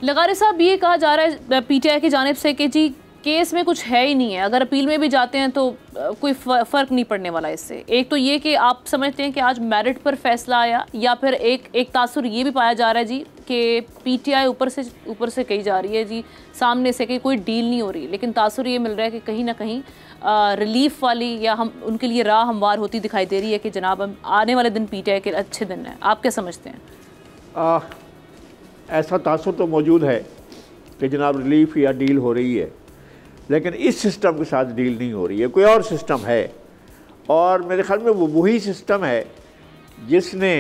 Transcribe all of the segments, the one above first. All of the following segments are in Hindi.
लगारी साहब, ये कहा जा रहा है पीटीआई की जानिब से कि जी केस में कुछ है ही नहीं है, अगर अपील में भी जाते हैं तो कोई फ़र्क नहीं पड़ने वाला इससे। एक तो ये कि आप समझते हैं कि आज मेरिट पर फैसला आया, या फिर एक तासुर ये भी पाया जा रहा है जी कि पीटीआई ऊपर से कही जा रही है जी सामने से कि कोई डील नहीं हो रही, लेकिन तासुर ये मिल रहा है कि कहीं ना कहीं रिलीफ वाली या हम उनके लिए राह हमवार होती दिखाई दे रही है कि जनाब हम आने वाले दिन पीटीआई के अच्छे दिन हैं। आप क्या समझते हैं? ऐसा तासुर तो मौजूद है कि जनाब रिलीफ या डील हो रही है, लेकिन इस सिस्टम के साथ डील नहीं हो रही है, कोई और सिस्टम है। और मेरे ख्याल में वो वही सिस्टम है जिसने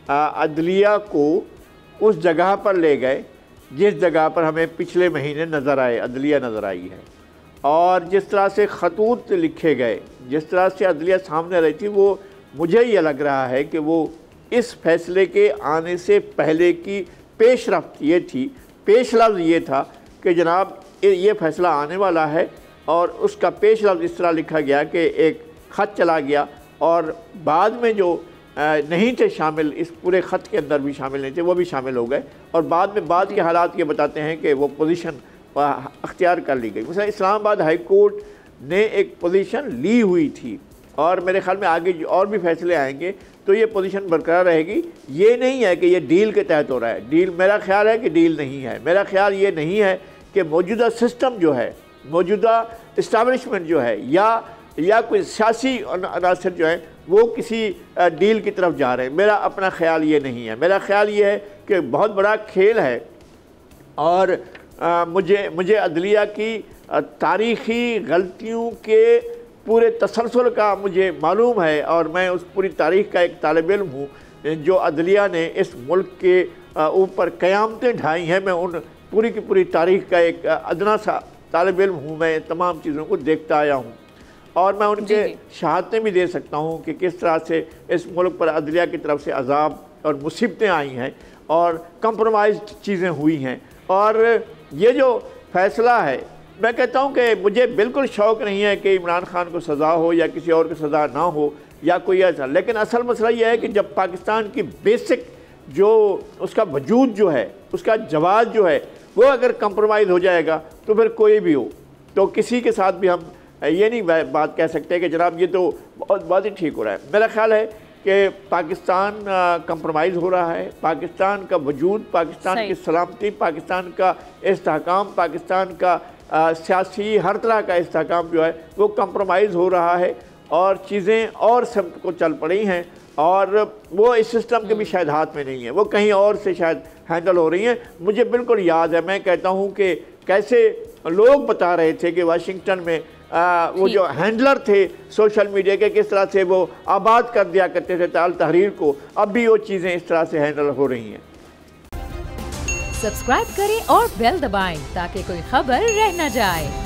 अदलिया को उस जगह पर ले गए जिस जगह पर हमें पिछले महीने नज़र आए अदलिया नज़र आई है। और जिस तरह से खतूत लिखे गए, जिस तरह से अदलिया सामने रही थी, वो मुझे ये लग रहा है कि वो इस फैसले के आने से पहले की पेश रफ्त ये थी, पेश लफ्ज़ ये था कि जनाब ये फ़ैसला आने वाला है। और उसका पेश लफ्ज़ इस तरह लिखा गया कि एक ख़त चला गया और बाद में जो नहीं थे शामिल, इस पूरे ख़त के अंदर भी शामिल नहीं थे, वो भी शामिल हो गए। और बाद के हालात ये बताते हैं कि वो पोजीशन अख्तियार कर ली गई। मतलब इस्लामाबाद हाई कोर्ट ने एक पोजीशन ली हुई थी, और मेरे ख्याल में आगे और भी फैसले आएंगे तो ये पोजीशन बरकरार रहेगी। ये नहीं है कि ये डील के तहत हो रहा है, डील मेरा ख्याल है कि डील नहीं है। मेरा ख्याल ये नहीं है कि मौजूदा सिस्टम जो है, मौजूदा इस्टेब्लिशमेंट जो है, या कोई सियासी अनासर जो है वो किसी डील की तरफ जा रहे हैं। मेरा अपना ख्याल ये नहीं है। मेरा ख्याल ये है कि बहुत बड़ा खेल है, और मुझे अदलिया की तारीख़ी गलतियों के पूरे तसलसल का मुझे मालूम है, और मैं उस पूरी तारीख़ का एक तालिब इल्म हूँ जो अदलिया ने इस मुल्क के ऊपर क़यामतें ढाई हैं। मैं उन पूरी की पूरी तारीख़ का एक अदना सा तालिब इल्म हूँ। मैं तमाम चीज़ों को देखता आया हूँ, और मैं उनके शहादतें भी दे सकता हूँ कि किस तरह से इस मुल्क पर अदलिया की तरफ से अजाब और मुसीबतें आई हैं और कंप्रोमाइज़ चीज़ें हुई हैं। और ये जो फ़ैसला है, मैं कहता हूँ कि मुझे बिल्कुल शौक़ नहीं है कि इमरान खान को सज़ा हो या किसी और को सज़ा ना हो या कोई ऐसा, लेकिन असल मसला ये है कि जब पाकिस्तान की बेसिक जो उसका वजूद जो है, उसका जवाब जो है, वो अगर कंप्रोमाइज़ हो जाएगा तो फिर कोई भी हो, तो किसी के साथ भी हम ये नहीं बात कह सकते कि जनाब ये तो बहुत ही ठीक हो रहा है। मेरा ख्याल है कि पाकिस्तान कंप्रोमाइज़ हो रहा है। पाकिस्तान का वजूद, पाकिस्तान की सलामती, पाकिस्तान का इस्तेहकाम, पाकिस्तान का सियासी हर तरह का इस्तेहकाम जो है वो कंप्रोमाइज़ हो रहा है, और चीज़ें और सब को चल पड़ी हैं, और वो इस सिस्टम के भी शायद हाथ में नहीं है, वो कहीं और से शायद हैंडल हो रही हैं। मुझे बिल्कुल याद है, मैं कहता हूँ कि कैसे लोग बता रहे थे कि वाशिंगटन में वो जो हैंडलर थे सोशल मीडिया के, किस तरह से वो आबाद कर दिया करते थे ताल तहरीर को। अब भी वो चीज़ें इस तरह से हैंडल हो रही हैं। सब्सक्राइब करें और बेल दबाएं ताकि कोई खबर रह न जाए।